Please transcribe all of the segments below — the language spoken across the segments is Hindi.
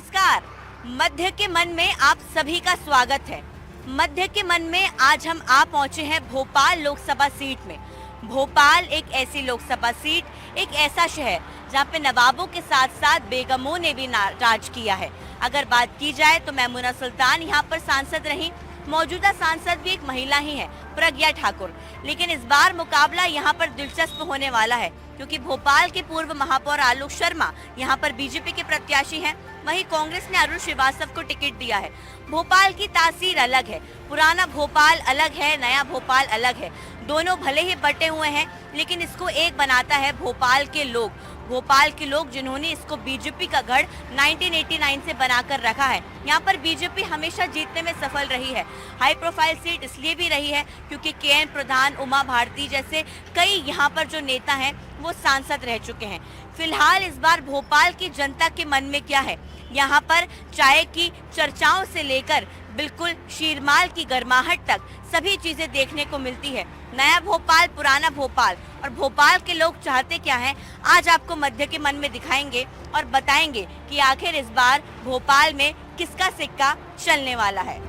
नमस्कार। मध्य के मन में आप सभी का स्वागत है। मध्य के मन में आज हम आ पहुंचे हैं भोपाल लोकसभा सीट में। भोपाल एक ऐसी लोकसभा सीट, एक ऐसा शहर जहां पे नवाबों के साथ साथ बेगमों ने भी राज किया है। अगर बात की जाए तो मैमुना सुल्तान यहां पर सांसद रही। मौजूदा सांसद भी एक महिला ही है, प्रज्ञा ठाकुर। लेकिन इस बार मुकाबला यहां पर दिलचस्प होने वाला है, क्योंकि भोपाल के पूर्व महापौर आलोक शर्मा यहां पर बीजेपी के प्रत्याशी हैं। वहीं कांग्रेस ने अरुण श्रीवास्तव को टिकट दिया है। भोपाल की तासीर अलग है, पुराना भोपाल अलग है, नया भोपाल अलग है। दोनों भले ही बटे हुए हैं, लेकिन इसको एक बनाता है भोपाल के लोग। भोपाल के लोग जिन्होंने इसको बीजेपी का गढ़ 1989 से बनाकर रखा है। यहाँ पर बीजेपी हमेशा जीतने में सफल रही है। हाई प्रोफाइल सीट इसलिए भी रही है क्योंकि के.एन. प्रधान, उमा भारती जैसे कई यहाँ पर जो नेता हैं वो सांसद रह चुके हैं। फिलहाल इस बार भोपाल की जनता के मन में क्या है, यहाँ पर चाय की चर्चाओं से लेकर बिल्कुल शीरमाल की गर्माहट तक सभी चीजें देखने को मिलती है। नया भोपाल, पुराना भोपाल, और भोपाल के लोग चाहते क्या हैं, आज आपको मध्य के मन में दिखाएंगे और बताएंगे कि आखिर इस बार भोपाल में किसका सिक्का चलने वाला है।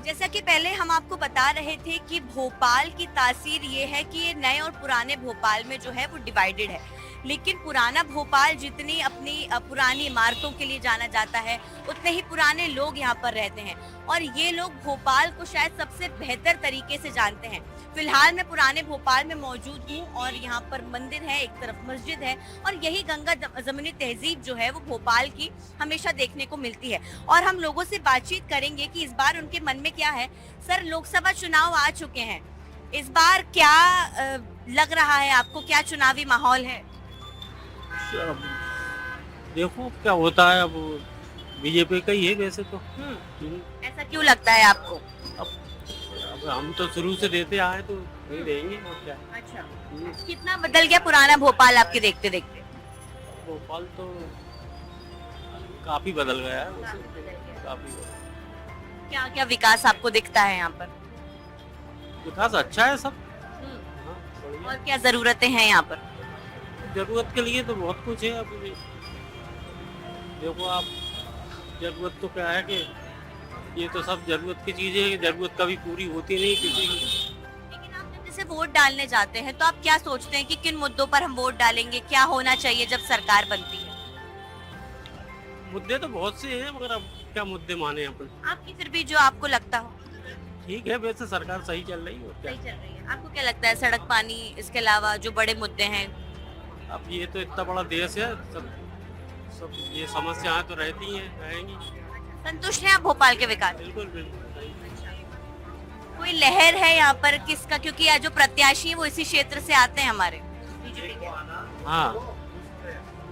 जैसा कि पहले हम आपको बता रहे थे कि भोपाल की तासीर ये है कि ये नए और पुराने भोपाल में जो है वो डिवाइडेड है। लेकिन पुराना भोपाल जितनी अपनी पुरानी इमारतों के लिए जाना जाता है, उतने ही पुराने लोग यहाँ पर रहते हैं और ये लोग भोपाल को शायद सबसे बेहतर तरीके से जानते हैं। फिलहाल मैं पुराने भोपाल में मौजूद हूँ और यहाँ पर मंदिर है, एक तरफ मस्जिद है और यही गंगा जमुनी तहजीब जो है वो भोपाल की हमेशा देखने को मिलती है। और हम लोगों से बातचीत करेंगे कि इस बार उनके मन में क्या है। सर, लोकसभा चुनाव आ चुके हैं, इस बार क्या लग रहा है आपको, क्या चुनावी माहौल है? अब देखो क्या होता है। अब बीजेपी का ही है वैसे तो। ऐसा क्यों लगता है आपको? अब हम तो शुरू से देते आए तो वही रहेंगे और क्या। अच्छा, कितना बदल गया पुराना भोपाल आपके देखते देखते? भोपाल तो काफी बदल गया है वैसे, काफी। क्या क्या विकास आपको दिखता है यहाँ पर? विकास अच्छा है सब। हाँ, बढ़िया। और क्या जरूरतें हैं यहाँ पर? जरूरत के लिए तो बहुत कुछ है। अब देखो आप, जरूरत तो क्या है कि ये तो सब जरूरत की चीजें हैं, जरूरत कभी पूरी होती नहीं किसी की। लेकिन आप जब जैसे वोट डालने जाते हैं तो आप क्या सोचते हैं कि किन मुद्दों पर हम वोट डालेंगे, क्या होना चाहिए जब सरकार बनती है? मुद्दे तो बहुत से हैं, मगर अब क्या मुद्दे माने अपन। आपकी फिर भी जो आपको लगता हो। ठीक है, वैसे सरकार सही चल रही है और क्या। सही चल रही है। आपको क्या लगता है, सड़क, पानी, इसके अलावा जो बड़े मुद्दे हैं? अब ये तो इतना बड़ा देश है, सब ये समस्याएं तो रहती हैं, रहेंगी। संतुष्ट हैं आप भोपाल के विकास? बिल्कुल बिल्कुल। कोई लहर है यहाँ पर किसका, क्योंकि यहाँ जो प्रत्याशी है वो इसी क्षेत्र से आते हैं हमारे बीजेपी के? हाँ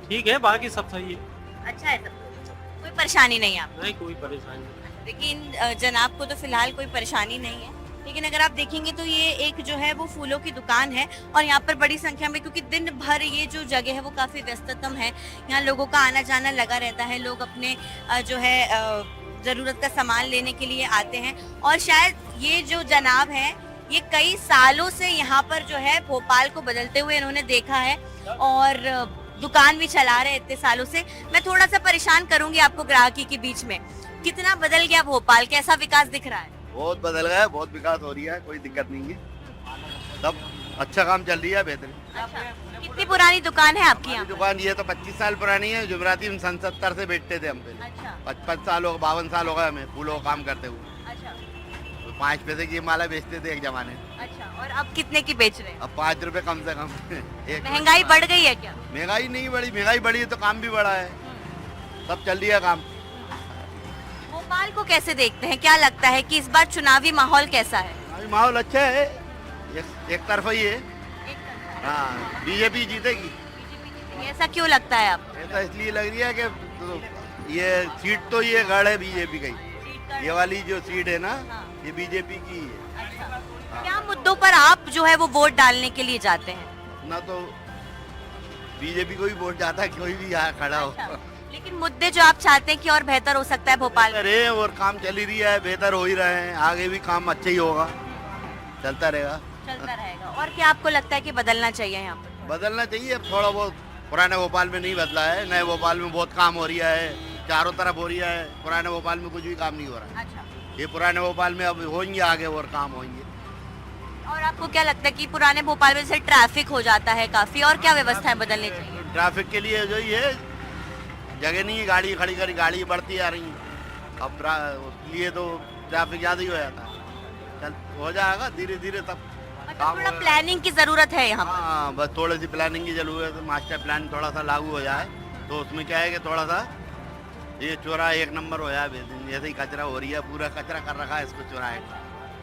ठीक है, बाकी सब सही है। अच्छा है सब, कोई परेशानी नहीं है आपको? नहीं, कोई परेशानी नहीं। लेकिन जनाब को तो फिलहाल कोई परेशानी नहीं है। लेकिन अगर आप देखेंगे तो ये एक जो है वो फूलों की दुकान है और यहाँ पर बड़ी संख्या में, क्योंकि दिन भर ये जो जगह है वो काफ़ी व्यस्ततम है, यहाँ लोगों का आना जाना लगा रहता है। लोग अपने जो है ज़रूरत का सामान लेने के लिए आते हैं और शायद ये जो जनाब हैं ये कई सालों से यहाँ पर जो है भोपाल को बदलते हुए इन्होंने देखा है और दुकान भी चला रहे इतने सालों से। मैं थोड़ा सा परेशान करूंगी आपको ग्राहकी के बीच में। कितना बदल गया भोपाल, कैसा विकास दिख रहा है? बहुत बदल गया है, बहुत विकास हो रही है, कोई दिक्कत नहीं है, सब अच्छा काम चल रही है, बेहतर। अच्छा, कितनी पुरानी दुकान है आपकी यहाँ? दुकान ये तो 25 साल पुरानी है। जुमराती में 70 से बैठते थे हम पहले। अच्छा 55 साल हो, 52 साल हो गए हमें फूलों का काम करते हुए। अच्छा तो 5 पैसे की माला बेचते थे एक जमाने में। अच्छा, और अब कितने की बेच रहे हैं? अब 5 रुपए कम से कम। महंगाई बढ़ गई है क्या? महंगाई नहीं बढ़ी, महंगाई बढ़ी है तो काम भी बढ़ा है, सब चल रही है काम। भोपाल को कैसे देखते हैं, क्या लगता है कि इस बार चुनावी माहौल कैसा है? अभी माहौल अच्छा है, एक तरफा ही है। हाँ, बीजेपी जीतेगी। ऐसा क्यों लगता है आपको? ऐसा इसलिए लग रही है कि तो ये सीट तो ये गढ़ है बीजेपी का ही। ये वाली जो सीट है ना, ये बीजेपी की है। अच्छा, क्या मुद्दों पर आप जो है वो वोट डालने के लिए जाते हैं? अपना तो बीजेपी को ही वोट जाता है, कोई भी यहाँ खड़ा हो। अच्छा, लेकिन मुद्दे जो आप चाहते हैं कि और बेहतर हो सकता है भोपाल में? अरे और काम चल ही रही है, बेहतर हो ही रहे हैं, आगे भी काम अच्छा ही होगा। चलता रहेगा। चलता रहेगा। और क्या आपको लगता है कि बदलना चाहिए यहाँ पर? बदलना चाहिए अब थोड़ा बहुत। पुराने भोपाल में नहीं बदला है, नए भोपाल में बहुत काम हो रहा है, चारों तरफ हो रहा है। पुराने भोपाल में कुछ भी काम नहीं हो रहा है। अच्छा। ये पुराने भोपाल में अब होंगे आगे और काम होंगे। और आपको क्या लगता है कि पुराने भोपाल में जैसे ट्रैफिक हो जाता है काफी, और क्या व्यवस्थाएं बदलनी चाहिए? ट्रैफिक के लिए जो ये जगह नहीं है, गाड़ी खड़ी करी, गाड़ी बढ़ती आ रही है। अब उसके लिए तो ट्रैफिक ज़्यादा ही हो जाता है। चल हो जाएगा धीरे धीरे तब। मतलब थोड़ा प्लानिंग की जरूरत है यहाँ पर। हाँ, बस थोड़ी सी प्लानिंग की जरूरत है। मास्टर प्लान थोड़ा सा लागू हो जाए तो उसमें क्या है कि थोड़ा सा ये चौराहा एक नंबर हो जाए। जैसे ही कचरा हो रही है, पूरा कचरा कर रखा है इसको चौराहे।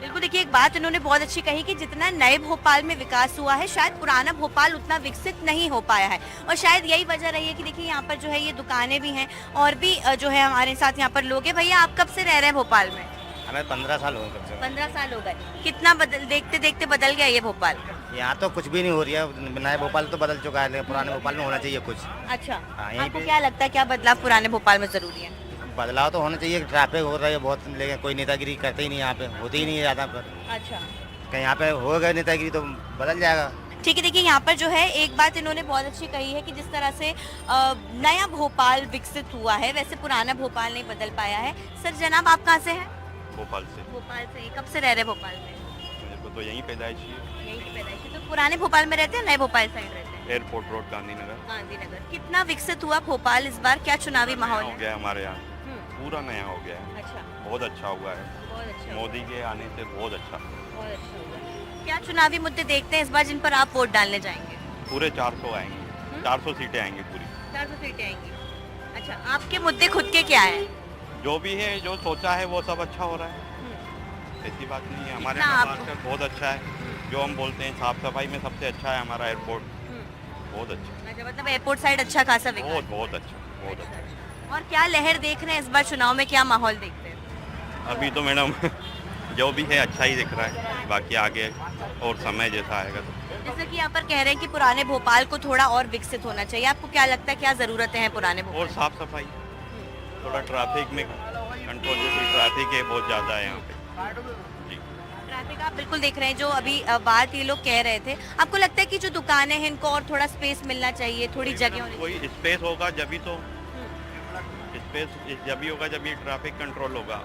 बिल्कुल। देखिए, एक बात उन्होंने बहुत अच्छी कही कि जितना नए भोपाल में विकास हुआ है, शायद पुराना भोपाल उतना विकसित नहीं हो पाया है। और शायद यही वजह रही है कि देखिए यहाँ पर जो है ये दुकानें भी हैं और भी जो है हमारे साथ यहाँ पर लोग हैं। भैया, आप कब से रह रहे हैं भोपाल में? हमें 15 साल हो गए। 15 साल हो गए। कितना देखते देखते बदल गया ये भोपाल? यहाँ तो कुछ भी नहीं हो रही है। नया भोपाल तो बदल चुका है, लेकिन पुराने भोपाल में होना चाहिए कुछ। अच्छा। हाँ, यहीं आपको पे क्या लगता है क्या बदलाव पुराने भोपाल में जरूरी है? बदलाव तो होना चाहिए। ट्रैफिक हो रही है बहुत, लेकिन कोई नेतागिरी करते ही नहीं, यहाँ पे होती ही नहीं है ज़्यादा। पर अच्छा। कहीं यहाँ पे हो गए नेतागिरी तो बदल जाएगा। ठीक है। देखिए, यहाँ पर जो है एक बात इन्होंने बहुत अच्छी कही है कि जिस तरह से नया भोपाल विकसित हुआ है, वैसे पुराना भोपाल नहीं बदल पाया है। सर, जनाब, आप कहाँ से हैं? भोपाल से। भोपाल से। कब से रह रहे भोपाल में? मेरे को तो यहीं पैदाइश है। यहीं की पैदाइश है। तो पुराने भोपाल में रहते हैं, नए भोपाल साइड रहते हैं? Airport road, Gandhinagar. गांधीनगर। कितना विकसित हुआ भोपाल इस बार? क्या चुनावी माहौल हो है? गया है हमारे यहाँ, हम्म, पूरा नया हो गया है। अच्छा। बहुत अच्छा हुआ है। बहुत अच्छा। मोदी के आने से बहुत अच्छा। बहुत अच्छा हुआ। क्या चुनावी मुद्दे देखते हैं इस बार जिन पर आप वोट डालने जाएंगे? पूरे 400 आएंगे। 400 सीटें आएंगी पूरी। 400 सीटें आएंगी। अच्छा, आपके मुद्दे खुद के क्या है? जो भी है, जो सोचा है वो सब अच्छा हो रहा है। ऐसी बात नहीं है। हमारे कितना आप- महाराष्ट्र बहुत अच्छा है। जो हम बोलते हैं साफ सफाई में सबसे अच्छा है हमारा एयरपोर्ट। बहुत अच्छा। अच्छा, मतलब एयरपोर्ट साइड अच्छा खासा विकास। बहुत बहुत अच्छा, बहुत अच्छा। और क्या लहर देख रहे हैं इस बार चुनाव में, क्या माहौल देखते हैं? अभी तो मैडम जो भी है अच्छा ही दिख रहा है। बाकी आगे और समय जैसा आएगा तो। जैसे कि यहाँ पर कह रहे हैं कि पुराने भोपाल को थोड़ा और विकसित होना चाहिए। आपको क्या लगता है क्या जरूरतें हैं पुराने भोपाल? और साफ सफाई, थोड़ा ट्रैफिक में कंट्रोल, जैसे ट्रैफिक है बहुत ज़्यादा है यहाँ पे। जी। ट्रैफिक आप बिल्कुल देख रहे हैं। जो अभी बात ये लोग कह रहे थे, आपको लगता है कि जो दुकानें हैं इनको और थोड़ा स्पेस मिलना चाहिए, थोड़ी जगह होनी कोई स्पेस होगा जब ही तो, स्पेस जब ही होगा जब ये ट्रैफिक कंट्रोल होगा।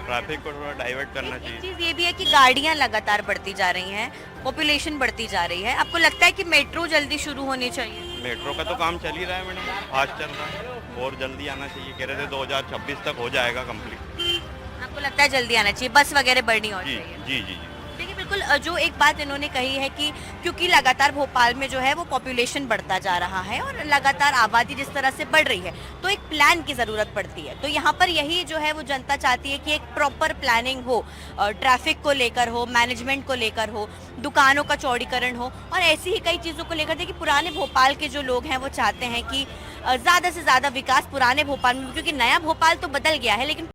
ट्रैफिक को थोड़ा डाइवर्ट करना एक चाहिए। चीज ये भी है कि गाड़ियां लगातार बढ़ती जा रही हैं, पॉपुलेशन बढ़ती जा रही है। आपको लगता है कि मेट्रो जल्दी शुरू होनी चाहिए? मेट्रो का तो काम चल ही रहा है मैडम, फास्ट चल रहा है और जल्दी आना चाहिए। कह रहे थे 2026 तक हो जाएगा कंप्लीट। आपको लगता है जल्दी आना चाहिए, बस वगैरह बढ़नी और जी चाहिए? जी जी जी। देखिए, बिल्कुल जो एक बात इन्होंने कही है कि क्योंकि लगातार भोपाल में जो है वो पॉपुलेशन बढ़ता जा रहा है और लगातार आबादी जिस तरह से बढ़ रही है, तो एक प्लान की ज़रूरत पड़ती है। तो यहाँ पर यही जो है वो जनता चाहती है कि एक प्रॉपर प्लानिंग हो, ट्रैफिक को लेकर हो, मैनेजमेंट को लेकर हो, दुकानों का चौड़ीकरण हो, और ऐसी ही कई चीज़ों को लेकर। देखिए, पुराने भोपाल के जो लोग हैं वो चाहते हैं कि ज़्यादा से ज़्यादा विकास पुराने भोपाल में, क्योंकि नया भोपाल तो बदल गया है लेकिन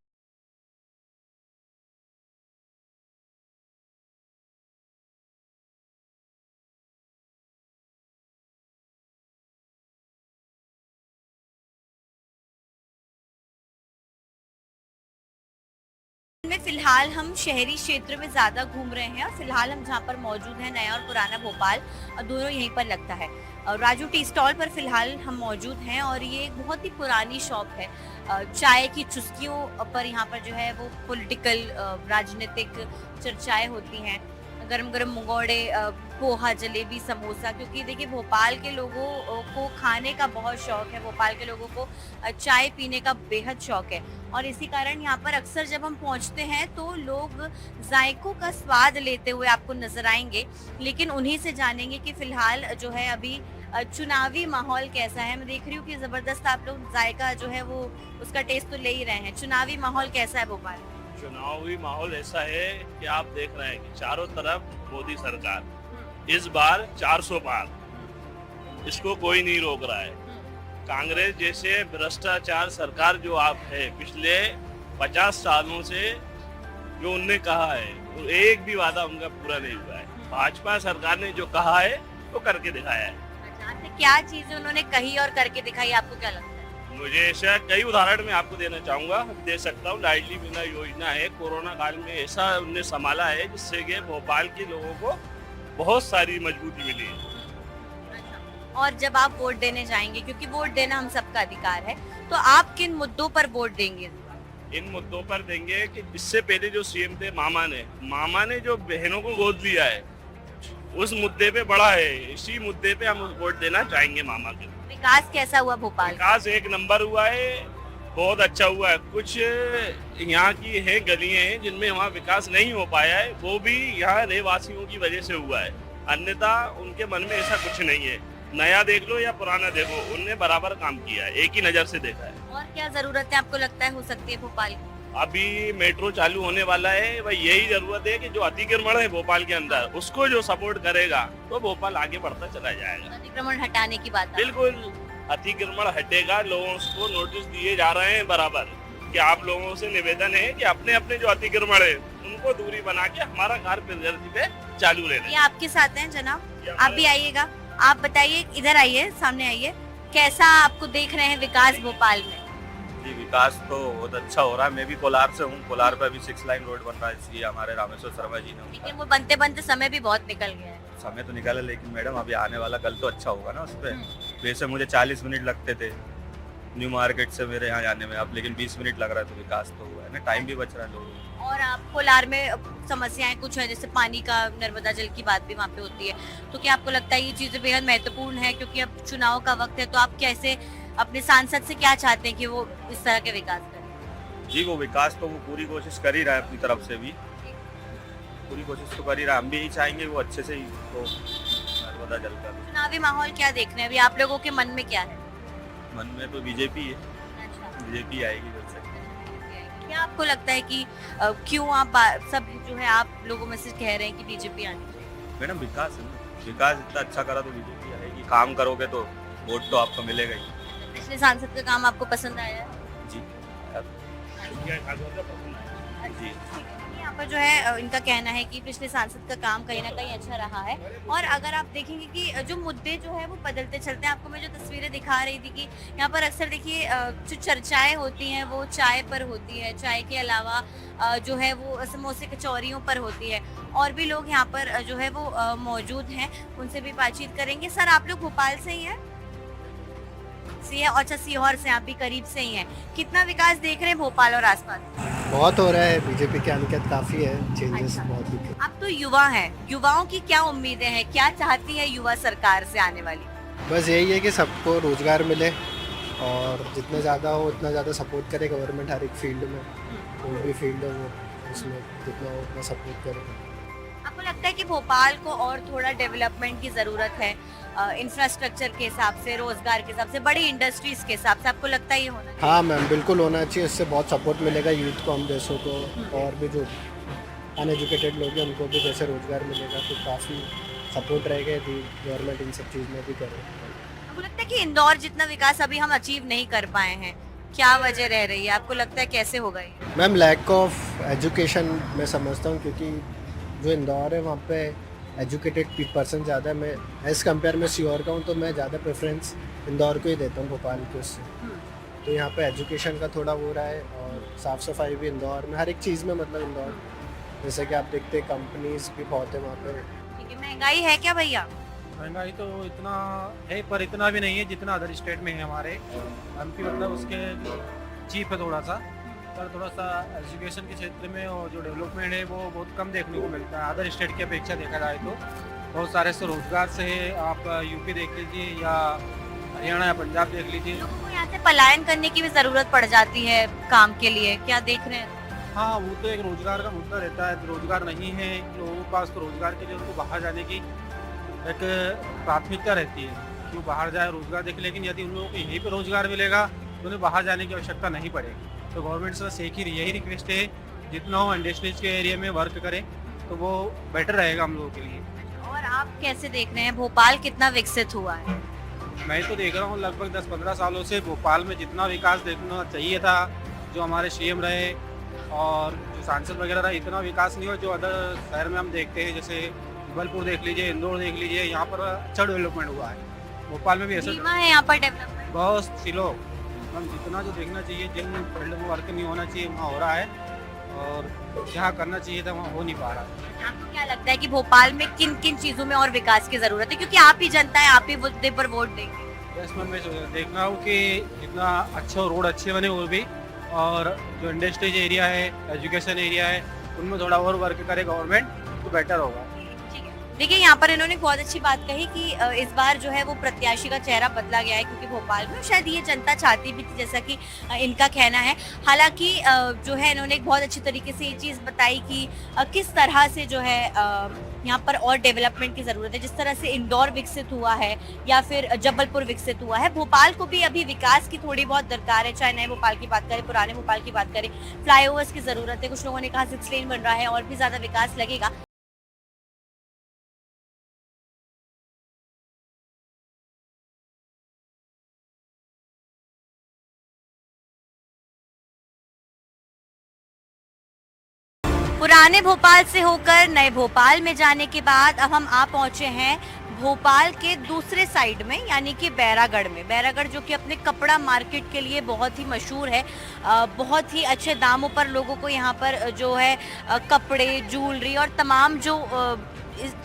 में फिलहाल हम शहरी क्षेत्र में ज़्यादा घूम रहे हैं और फिलहाल हम जहाँ पर मौजूद हैं, नया और पुराना भोपाल दोनों यहीं पर लगता है। राजू टी स्टॉल पर फिलहाल हम मौजूद हैं और ये एक बहुत ही पुरानी शॉप है। चाय की चुस्कियों पर यहाँ पर जो है वो पॉलिटिकल राजनीतिक चर्चाएं होती हैं। गरम गरम मुंगौड़े, पोहा, जलेबी, समोसा, क्योंकि देखिए भोपाल के लोगों को खाने का बहुत शौक है, भोपाल के लोगों को चाय पीने का बेहद शौक है और इसी कारण यहाँ पर अक्सर जब हम पहुँचते हैं तो लोग जायकों का स्वाद लेते हुए आपको नजर आएंगे। लेकिन उन्हीं से जानेंगे कि फिलहाल जो है अभी चुनावी माहौल कैसा है। मैं देख रही हूँ कि जबरदस्त आप लोग जायका जो है वो उसका टेस्ट तो ले ही रहे हैं। चुनावी माहौल कैसा है भोपाल में? चुनावी माहौल ऐसा है कि आप देख रहे हैं कि चारों तरफ मोदी सरकार, इस बार 400 पार, इसको कोई नहीं रोक रहा है। कांग्रेस जैसे भ्रष्टाचार सरकार जो आप है पिछले 50 सालों से जो उनने कहा है वो एक भी वादा उनका पूरा नहीं हुआ है। भाजपा सरकार ने जो कहा है वो करके दिखाया है। अच्छा, क्या चीजें उन्होंने कही और करके दिखाई, आपको क्या लगता है? मुझे ऐसा कई उदाहरण मैं आपको देना चाहूँगा, दे सकता हूँ। लाडली बहना योजना है, कोरोना काल में ऐसा उनने संभाला है जिससे कि भोपाल के लोगों को बहुत सारी मजबूती मिली है। और जब आप वोट देने जाएंगे, क्योंकि वोट देना हम सबका अधिकार है, तो आप किन मुद्दों पर वोट देंगे? इन मुद्दों पर देंगे कि इससे पहले जो सीएम थे मामा ने जो बहनों को गोद लिया है, उस मुद्दे पे बड़ा है, इसी मुद्दे पे हम वोट देना चाहेंगे मामा के। विकास कैसा हुआ भोपाल? विकास एक नंबर हुआ है, बहुत अच्छा हुआ है। कुछ यहाँ की है गलियां हैं जिनमें वहाँ विकास नहीं हो पाया है, वो भी यहाँ रहवासियों की वजह से हुआ है, अन्यथा उनके मन में ऐसा कुछ नहीं है। नया देख लो या पुराना देखो, उनने बराबर काम किया है, एक ही नजर से देखा है। और क्या जरूरत है आपको लगता है हो सकती है भोपाल की? अभी मेट्रो चालू होने वाला है, भाई यही जरूरत है कि जो अतिक्रमण है भोपाल के अंदर, उसको जो सपोर्ट करेगा तो भोपाल आगे बढ़ता चला जाएगा। अतिक्रमण हटाने की बात है। बिल्कुल, अतिक्रमण हटेगा, लोगों को नोटिस दिए जा रहे हैं बराबर कि आप लोगों से निवेदन है कि अपने अपने जो अतिक्रमण है उनको दूरी बना के हमारा कार्य प्रगति पे चालू रहना। ये आपके साथ हैं जनाब, आप भी आइएगा। आप बताइए, इधर आइए, सामने आइए, कैसा आपको देख रहे हैं विकास भोपाल में? जी, विकास तो बहुत अच्छा हो रहा है। मैं भी कोलार से हूँ, कोलार पे अभी 6 लाइन रोड बन रहा है, इसलिए हमारे रामेश्वर शर्मा जी ने। लेकिन वो बनते बनते समय भी बहुत निकल गया है। समय तो निकाला, लेकिन मैडम अभी आने वाला कल तो अच्छा होगा ना उस पर। वैसे मुझे 40 मिनट लगते थे न्यू मार्केट से मेरे यहाँ जाने में, अब लेकिन 20 मिनट लग रहा है, तो विकास तो हुआ है ना, टाइम भी बच रहा है लोगों को। और आप कोलार में समस्याएं कुछ है, जैसे पानी का, नर्मदा जल की बात भी वहाँ पे होती है, तो क्या आपको लगता है ये चीजें बेहद महत्वपूर्ण है? क्योंकि अब चुनाव का वक्त है, तो आप कैसे अपने सांसद से क्या चाहते हैं कि वो इस तरह के विकास करें? जी, वो विकास तो वो पूरी कोशिश कर ही रहा है अपनी तरफ से भी, पूरी कोशिश तो कर ही रहा है। हम भी यही चाहेंगे वो अच्छे से ही तो नर्मदा जल का। चुनावी माहौल क्या देख रहे हैं अभी आप लोगों के मन में? क्या है मन में? तो बीजेपी है, बीजेपी आएगी बोल सकते। क्या आपको लगता है कि क्यों आप सब जो है आप लोगों में से कह रहे हैं कि बीजेपी आनी चाहिए? मैडम विकास है ना, विकास इतना अच्छा करा तो बीजेपी आएगी। काम करोगे तो वोट तो आपको मिलेगा ही। पिछले सांसद का काम आपको पसंद आया है? जी जी। यहाँ पर जो है इनका कहना है कि पिछले सांसद का काम कहीं ना कहीं अच्छा रहा है। और अगर आप देखेंगे कि जो मुद्दे जो है वो बदलते चलते हैं, आपको मैं जो तस्वीरें दिखा रही थी कि यहाँ पर अक्सर देखिए जो चर्चाएं होती हैं वो चाय पर होती है, चाय के अलावा जो है वो समोसे कचौरियों पर होती है। और भी लोग यहाँ पर जो है वो मौजूद हैं, उनसे भी बातचीत करेंगे। सर, आप लोग भोपाल से ही हैं? अच्छा, सीहोर से, आप भी करीब से ही हैं। कितना विकास देख रहे हैं भोपाल और आसपास? बहुत हो रहा है, बीजेपी के आने के बाद काफी है, चेंजेस अच्छा। बहुत दिखे। आप तो युवा हैं, युवाओं की क्या उम्मीदें हैं, क्या चाहती है युवा सरकार से आने वाली? बस यही है कि सबको रोजगार मिले और जितना ज़्यादा हो उतना ज़्यादा सपोर्ट करे गवर्नमेंट, हर एक फील्ड में, कोई भी फील्ड हो वो उसमें जितना हो उतना सपोर्ट करे। आपको लगता है कि भोपाल को और थोड़ा डेवलपमेंट की ज़रूरत है, इंफ्रास्ट्रक्चर के हिसाब से, रोजगार के हिसाब से, बड़ी इंडस्ट्रीज के हिसाब से? आपको लगता है ये होना चाहिए? हाँ मैम, बिल्कुल होना चाहिए, इससे बहुत सपोर्ट मिलेगा यूथ को, हम जैसों को, और भी जो अनएजुकेटेड लोग हैं उनको भी जैसे रोजगार मिलेगा, तो काफ़ी सपोर्ट रहेगा यदि गवर्नमेंट इन सब चीज़ में भी करे। आपको लगता है कि इंदौर जितना विकास अभी हम अचीव नहीं कर पाए हैं, क्या वजह रह रही है? आपको लगता है कैसे होगा ये? मैम, लैक ऑफ एजुकेशन मैं समझता हूँ, क्योंकि जो इंदौर है वहाँ पे एजुकेटेड पर्सन ज़्यादा है। मैं एज़ कम्पेयर में सीहोर का हूँ, तो मैं ज़्यादा प्रेफरेंस इंदौर को ही देता हूँ भोपाल के उससे। तो यहाँ पे एजुकेशन का थोड़ा हो रहा है, और साफ़ सफाई भी इंदौर में, हर एक चीज़ में, मतलब इंदौर जैसे कि आप देखते हैं कंपनीज भी बहुत है वहाँ पे। ठीक है, महंगाई है क्या भैया? महंगाई तो इतना है, पर इतना भी नहीं है जितना अदर स्टेट में है हमारे। एमपी मतलब उसके चीप है थोड़ा सा, पर थोड़ा सा एजुकेशन के क्षेत्र में और जो डेवलपमेंट है वो बहुत कम देखने को मिलता है अदर स्टेट की अपेक्षा देखा जाए तो। बहुत सारे से रोजगार से आप यूपी देख लीजिए या हरियाणा या पंजाब देख लीजिए। लोगों को यहाँ से पलायन करने की भी ज़रूरत पड़ जाती है काम के लिए, क्या देख रहे हैं? हाँ, वो तो एक रोजगार का मुद्दा रहता है, रोजगार नहीं है लोगों के पास, तो रोजगार के लिए उनको बाहर जाने की एक प्राथमिकता रहती है कि वो बाहर जाए रोजगार देखे। लेकिन यदि उन लोगों को यहीं पर रोजगार मिलेगा तो उन्हें बाहर जाने की आवश्यकता नहीं पड़ेगी। तो गवर्नमेंट से बस यही रिक्वेस्ट है, जितना हो इंडस्ट्रीज के एरिया में वर्क करें तो वो बेटर रहेगा हम लोगों के लिए। और आप कैसे देख रहे हैं भोपाल कितना विकसित हुआ है? मैं तो देख रहा हूँ लगभग 10-15 सालों से भोपाल में जितना विकास देखना चाहिए था, जो हमारे सीएम रहे और जो सांसद वगैरह रहे, इतना विकास नहीं हुआ जो अदर शहर में हम देखते हैं। जैसे जबलपुर देख लीजिए, इंदौर देख लीजिए, यहाँ पर अच्छा डेवलपमेंट हुआ है। भोपाल में भी ऐसा धीमा है यहाँ पर डेवलपमेंट? बहुत स्लो, हम जितना जो देखना चाहिए जिन फील्ड में वर्क नहीं होना चाहिए वहाँ हो रहा है, और जहाँ करना चाहिए था वहाँ हो नहीं पा रहा है। आपको क्या लगता है कि भोपाल में किन किन चीजों में और विकास की जरूरत है, क्योंकि आप ही जनता है, आप ही मुद्दे पर वोट देंगे? इसमें मैं देख रहा हूँ कि जितना अच्छा रोड अच्छे बने वो भी, और जो इंडस्ट्रीज एरिया है, एजुकेशन एरिया है, उनमें थोड़ा और वर्क करे गवर्नमेंट तो बेटर होगा। देखिए यहाँ पर इन्होंने बहुत अच्छी बात कही कि इस बार जो है वो प्रत्याशी का चेहरा बदला गया है, क्योंकि भोपाल में शायद ये जनता चाहती भी थी, जैसा कि इनका कहना है। हालांकि जो है इन्होंने एक बहुत अच्छी तरीके से ये चीज़ बताई कि किस तरह से जो है यहाँ पर और डेवलपमेंट की ज़रूरत है। जिस तरह से इंदौर विकसित हुआ है या फिर जबलपुर विकसित हुआ है, भोपाल को भी अभी विकास की थोड़ी बहुत दरकार है। चाहे नए भोपाल की बात करें, पुराने भोपाल की बात करें, फ्लाईओवर्स की ज़रूरत है। कुछ लोगों ने कहा 6 लेन बन रहा है और भी ज़्यादा विकास लगेगा। पुराने भोपाल से होकर नए भोपाल में जाने के बाद अब हम आ पहुंचे हैं भोपाल के दूसरे साइड में, यानी कि बैरागढ़ में। बैरागढ़ जो कि अपने कपड़ा मार्केट के लिए बहुत ही मशहूर है। बहुत ही अच्छे दामों पर लोगों को यहाँ पर जो है कपड़े, ज्वेलरी और तमाम जो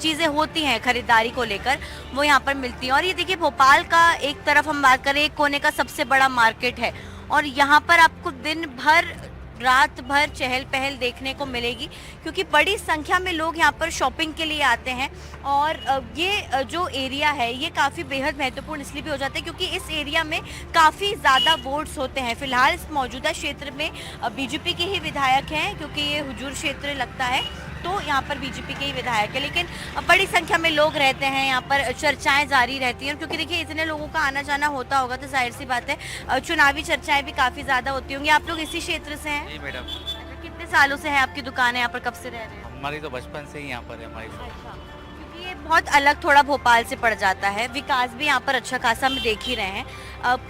चीज़ें होती हैं खरीदारी को लेकर, वो यहाँ पर मिलती हैं। और ये देखिए भोपाल का एक तरफ हम बात करें, एक कोने का सबसे बड़ा मार्केट है, और यहाँ पर आपको दिन भर रात भर चहल पहल देखने को मिलेगी, क्योंकि बड़ी संख्या में लोग यहाँ पर शॉपिंग के लिए आते हैं। और ये जो एरिया है ये काफ़ी बेहद महत्वपूर्ण इसलिए भी हो जाता है क्योंकि इस एरिया में काफ़ी ज़्यादा वोट्स होते हैं। फिलहाल इस मौजूदा क्षेत्र में बीजेपी के ही विधायक हैं, क्योंकि ये हुजूर क्षेत्र लगता है, तो यहाँ पर बीजेपी के ही विधायक है। लेकिन बड़ी संख्या में लोग रहते हैं यहाँ पर, चर्चाएं जारी रहती हैं, क्योंकि देखिए इतने लोगों का आना जाना होता होगा तो जाहिर सी बात है चुनावी चर्चाएं भी काफ़ी ज़्यादा होती होंगी। आप लोग इसी क्षेत्र से हैं? जी मैडम। अच्छा, कितने सालों से है आपकी दुकान है यहाँ पर, कब से रह रहे हैं? हमारी तो बचपन से ही यहाँ पर है हमारी। अच्छा, क्योंकि ये बहुत अलग थोड़ा भोपाल से पड़ जाता है। विकास भी यहाँ पर अच्छा खासा हम देख ही रहे हैं।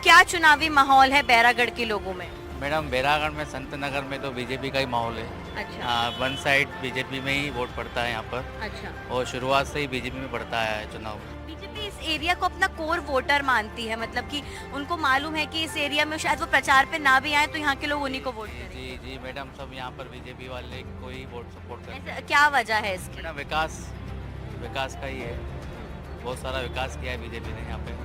क्या चुनावी माहौल है बैरागढ़ के लोगों में? मैडम बैरागढ़ में, संत नगर में तो बीजेपी का ही माहौल है। अच्छा। वन साइड बीजेपी में ही वोट पड़ता है यहाँ पर, अच्छा। और शुरुआत से ही बीजेपी में पड़ता है चुनाव। बीजेपी इस एरिया को अपना कोर वोटर मानती है, मतलब कि उनको मालूम है कि इस एरिया में शायद वो प्रचार पे ना भी आए तो यहाँ के लोग उन्हीं को वोट करें। जी जी मैडम, सब यहाँ पर बीजेपी वाले को ही वोट सपोर्ट करते हैं। क्या वजह है इसकी? मैडम विकास का ही है, बहुत सारा विकास किया है बीजेपी ने यहाँ पे,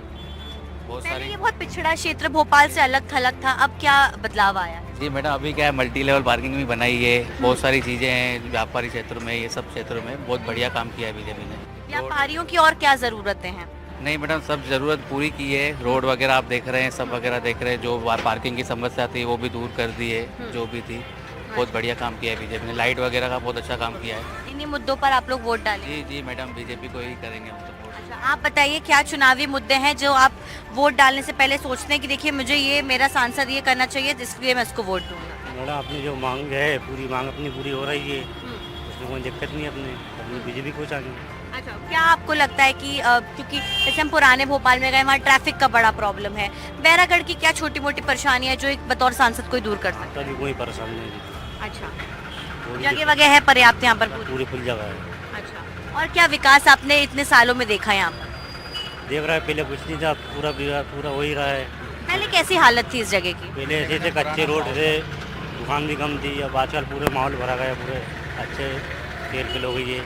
बहुत पहले सारी। ये बहुत पिछड़ा क्षेत्र भोपाल से अलग थलग था, अब क्या बदलाव आया है? जी मैडम, अभी क्या है, मल्टी लेवल पार्किंग भी बनाई है, बहुत सारी चीज़ें हैं व्यापारी क्षेत्र में, ये सब क्षेत्रों में बहुत बढ़िया काम किया है बीजेपी ने। व्यापारियों की और क्या ज़रूरतें हैं? नहीं मैडम, सब ज़रूरत पूरी की है। रोड वगैरह आप देख रहे हैं, सब वगैरह देख रहे हैं, जो पार्किंग की समस्या थी वो भी दूर कर दी है, जो भी थी बहुत बढ़िया काम किया है बीजेपी ने। लाइट वगैरह का बहुत अच्छा काम किया है। इन्हीं मुद्दों पर आप लोग वोट डालें? जी जी मैडम, बीजेपी को ही करेंगे हम तो वोट। अच्छा, आप बताइए क्या चुनावी मुद्दे हैं जो आप वोट डालने से पहले सोचते हैं कि देखिए मुझे ये मेरा सांसद ये करना चाहिए इसलिए मैं इसको वोट दूंगा? मैडम अपनी जो मांग है पूरी मांग अपनी पूरी हो रही है, उसमें कोई दिक्कत नहीं है। अपने बीजेपी को चाहिए। अच्छा, क्या आपको लगता है कि क्योंकि जैसे हम पुराने भोपाल में गए, वहाँ ट्रैफिक का बड़ा प्रॉब्लम है, बैरागढ़ की क्या छोटी मोटी परेशानी है जो एक बतौर सांसद कोई दूर कर सकता है? तभी कोई परेशानी नहीं है। अच्छा, जगह वगैरह है पर्याप्त यहाँ पर? पूरी फुल जगह है। अच्छा, और क्या विकास आपने इतने सालों में देखा यहाँ पर? देख रहा है, पहले कुछ नहीं था, पूरा हो ही रहा है। पहले कैसी हालत थी इस जगह की? पहले ऐसे थे, कच्चे रोड थे, दुकान भी कम थी। अब आजकल पूरे माहौल भरा गया, पूरे अच्छे तेल के लोग ये।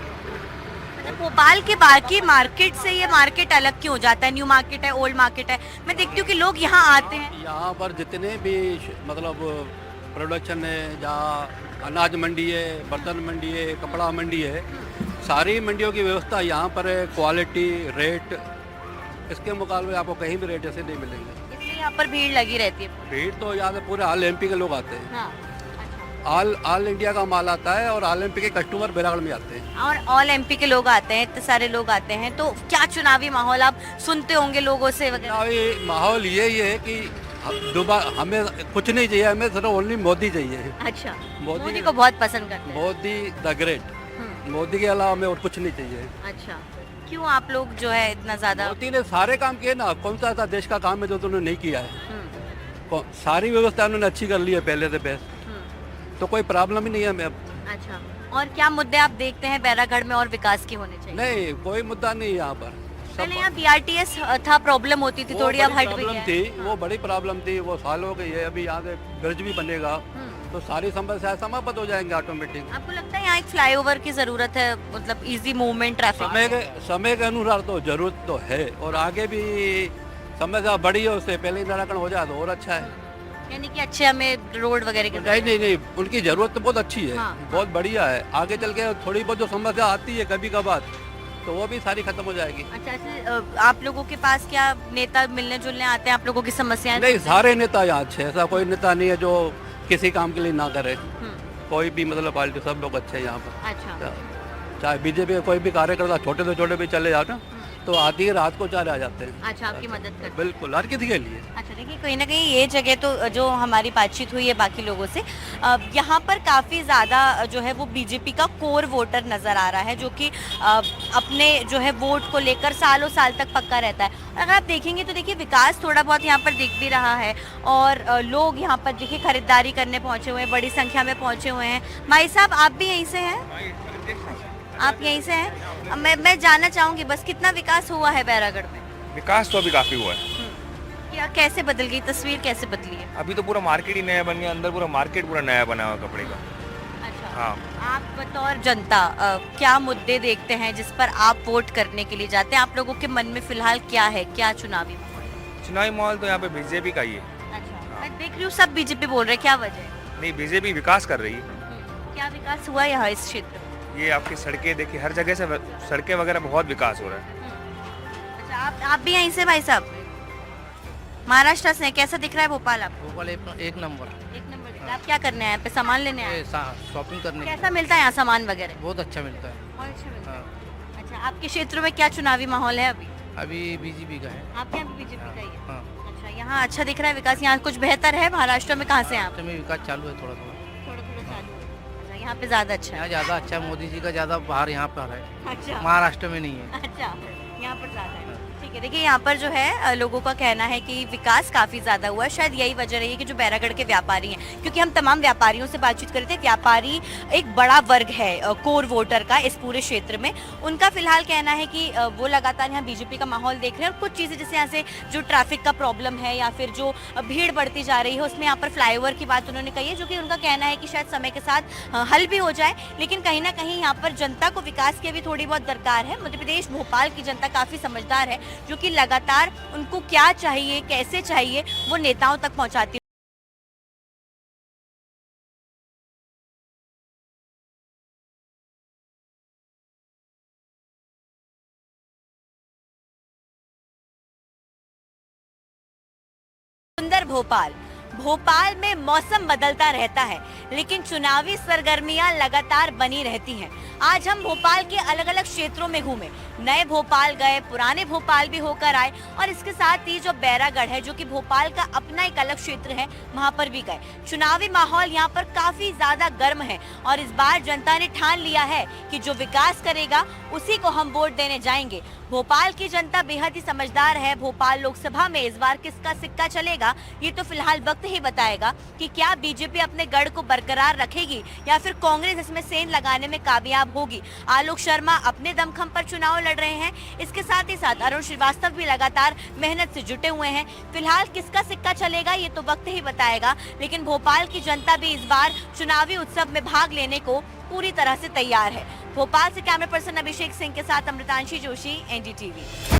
भोपाल के बाकी मार्केट से ये मार्केट अलग क्यों हो जाता है? न्यू मार्केट है, ओल्ड मार्केट है, मैं देखती हूँ कि लोग यहाँ आते हैं। यहाँ पर जितने भी मतलब प्रोडक्शन है, जहाँ अनाज मंडी है, बर्तन मंडी है, कपड़ा मंडी है, सारी मंडियों की व्यवस्था यहाँ पर है। क्वालिटी, रेट, इसके मुकाबले आपको कहीं भी रेट ऐसे नहीं मिलेंगे, इसलिए यहाँ पर भीड़ लगी रहती है। भीड़ तो यहाँ से पूरे ऑल एमपी के लोग आते हैं। हाँ, ऑल इंडिया का माल आता है और ऑल एमपी के कस्टमर बैरागढ़ में आते हैं। और ऑल एमपी के लोग आते हैं, इतने सारे लोग आते हैं, तो क्या चुनावी माहौल आप सुनते होंगे लोगों से वगैरह? चुनावी माहौल यही है कि दोबारा हमें कुछ नहीं चाहिए, हमें सिर्फ ओनली मोदी चाहिए। अच्छा, मोदी को बहुत पसंद करते हैं? मोदी द ग्रेट, मोदी के अलावा हमें और कुछ नहीं चाहिए। अच्छा, क्यों आप लोग जो है इतना ज्यादा? मोदी ने सारे काम किए ना, कौन सा ऐसा देश का काम है जो उन्होंने नहीं किया है? सारी व्यवस्था उन्होंने अच्छी कर ली है पहले से बेस्ट, तो कोई प्रॉब्लम ही नहीं है हमें अब। अच्छा, और क्या मुद्दे आप देखते हैं बैरागढ़ में और विकास के होने चाहिए? नहीं, कोई मुद्दा नहीं है यहाँ पर, पहले यहाँ बीआरटीएस था, प्रॉब्लम होती थी थोड़ी, अब हट गई प्रॉब्लम है। थी, वो बड़ी प्रॉब्लम थी, वो साल हो गई है। अभी यहाँ से ब्रिज भी बनेगा तो सारी समस्याएं समाप्त हो जाएंगे ऑटोमेटिक। आपको लगता है यहाँ एक फ्लाईओवर की जरूरत है, मतलब इजी मूवमेंट ट्रैफिक? समय के अनुसार तो जरूरत तो है, और आगे भी समस्या बड़ी है, उससे पहले निराकरण हो जाए तो और अच्छा है। यानी कि अच्छे हमें रोड वगैरह की नहीं, उनकी जरूरत तो बहुत अच्छी है, हाँ, बहुत बढ़िया है। आगे चल के थोड़ी बहुत जो समस्या आती है कभी कभार, तो वो भी सारी खत्म हो जाएगी। अच्छा, ऐसे आप लोगों के पास क्या नेता मिलने जुलने आते हैं आप लोगों की समस्याएं? नहीं, सारे नेता यहाँ अच्छे हैं, ऐसा कोई नेता नहीं है जो किसी काम के लिए ना करे। कोई भी मतलब पार्टी, सब लोग अच्छे हैं यहाँ पर। अच्छा, चाहे बीजेपी का कोई भी कार्यकर्ता छोटे से छोटे भी चले जाओ ना, तो आधी रात को चारे आ जाते हैं। अच्छा, आपकी मदद करते हैं? बिल्कुल, हर किसी के लिए। अच्छा, देखिए कहीं ना कहीं ये जगह तो जो हमारी बातचीत हुई है बाकी लोगों से, यहाँ पर काफ़ी ज़्यादा जो है वो बीजेपी का कोर वोटर नज़र आ रहा है, जो कि अपने जो है वोट को लेकर सालों साल तक पक्का रहता है। और अगर आप देखेंगे तो देखिए विकास थोड़ा बहुत यहाँ पर दिख भी रहा है, और लोग यहाँ पर देखिए खरीदारी करने पहुँचे हुए हैं, बड़ी संख्या में पहुँचे हुए हैं। भाई साहब, आप भी यहीं से हैं? आप यहीं से हैं? मैं जानना चाहूँगी बस, कितना विकास हुआ है बैरागढ़ में? विकास तो अभी काफी हुआ है। क्या कैसे बदल गई तस्वीर, कैसे बदली है? अभी तो पूरा मार्केट ही नया बन गया, अंदर पूरा मार्केट पूरा नया बना हुआ कपड़े का। अच्छा, हाँ। आप बतौर जनता क्या मुद्दे देखते हैं जिस पर आप वोट करने के लिए जाते हैं? आप लोगों के मन में फिलहाल क्या है, क्या चुनावी माहौल है? चुनावी माहौल तो यहाँ पे बीजेपी का ही है। अच्छा, मैं देख रही हूँ सब बीजेपी बोल रहे हैं, क्या वजह है? नहीं, बीजेपी विकास कर रही है। क्या विकास हुआ यहाँ इस क्षेत्र में? ये आपकी सड़कें देखिए, हर जगह से सड़कें वगैरह बहुत विकास हो रहा है। अच्छा, आप भी यहीं से भाई साहब? महाराष्ट्र से हैं। कैसा दिख रहा है भोपाल आपको? भोपाल एक नंबर। एक नंबर दिख रहा है। आप क्या करने आए हैं? पे सामान लेने आए हैं? शॉपिंग करने कैसा मिलता है यहाँ सामान वगैरह? बहुत अच्छा मिलता है। बहुत अच्छा मिलता है। अच्छा, आपके क्षेत्र में क्या चुनावी माहौल है अभी? अभी बीजेपी का है। आपके यहाँ भी बीजेपी का ही है? हाँ। अच्छा, यहाँ अच्छा दिख रहा है विकास, यहाँ कुछ बेहतर है? महाराष्ट्र में कहाँ से हैं आप? में विकास चालू है थोड़ा थोड़ा। थोड़ा थोड़ा चालू है। अच्छा, यहाँ पे ज्यादा अच्छा है? यहाँ ज़्यादा अच्छा है, मोदी जी का ज़्यादा बाहर यहाँ पर है, अच्छा, महाराष्ट्र में नहीं है। अच्छा, यहाँ पर ज्यादा है। ठीक है, देखिए यहाँ पर जो है लोगों का कहना है कि विकास काफ़ी ज़्यादा हुआ है। शायद यही वजह रही है कि जो बैरागढ़ के व्यापारी हैं, क्योंकि हम तमाम व्यापारियों से बातचीत कर रहे थे, व्यापारी एक बड़ा वर्ग है कोर वोटर का इस पूरे क्षेत्र में। उनका फिलहाल कहना है कि वो लगातार यहाँ बीजेपी का माहौल देख रहे हैं, और कुछ चीज़ें जैसे यहाँ से जो ट्रैफिक का प्रॉब्लम है या फिर जो भीड़ बढ़ती जा रही है, उसमें यहाँ पर फ्लाईओवर की बात उन्होंने कही है, जो कि उनका कहना है कि शायद समय के साथ हल भी हो जाए। लेकिन कहीं ना कहीं यहाँ पर जनता को विकास की भी थोड़ी बहुत दरकार है। मध्य प्रदेश भोपाल की जनता काफ़ी समझदार है, जो कि लगातार उनको क्या चाहिए, कैसे चाहिए, वो नेताओं तक पहुंचाती है। सुंदर भोपाल। भोपाल में मौसम बदलता रहता है, लेकिन चुनावी सरगर्मियां लगातार बनी रहती हैं। आज हम भोपाल के अलग अलग क्षेत्रों में घूमे, नए भोपाल गए, पुराने भोपाल भी होकर आए, और इसके साथ ही जो बैरागढ़ है, जो कि भोपाल का अपना एक अलग क्षेत्र है, वहां पर भी गए। चुनावी माहौल यहाँ पर काफी ज्यादा गर्म है, और इस बार जनता ने ठान लिया है कि जो विकास करेगा उसी को हम वोट देने जाएंगे। भोपाल की जनता बेहद ही समझदार है। भोपाल लोकसभा में इस बार किसका सिक्का चलेगा, ये तो फिलहाल वक्त ही बताएगा कि क्या बीजेपी अपने गढ़ को बरकरार रखेगी या फिर कांग्रेस इसमें सेंध लगाने में कामयाब होगी। आलोक शर्मा अपने दमखम पर चुनाव लड़ रहे हैं, इसके साथ ही साथ अरुण श्रीवास्तव भी लगातार मेहनत से जुटे हुए हैं। फिलहाल किसका सिक्का चलेगा ये तो वक्त ही बताएगा, लेकिन भोपाल की जनता भी इस बार चुनावी उत्सव में भाग लेने को पूरी तरह से तैयार है। भोपाल से कैमरा पर्सन अभिषेक सिंह के साथ अमृतांशी जोशी, एनडीटीवी।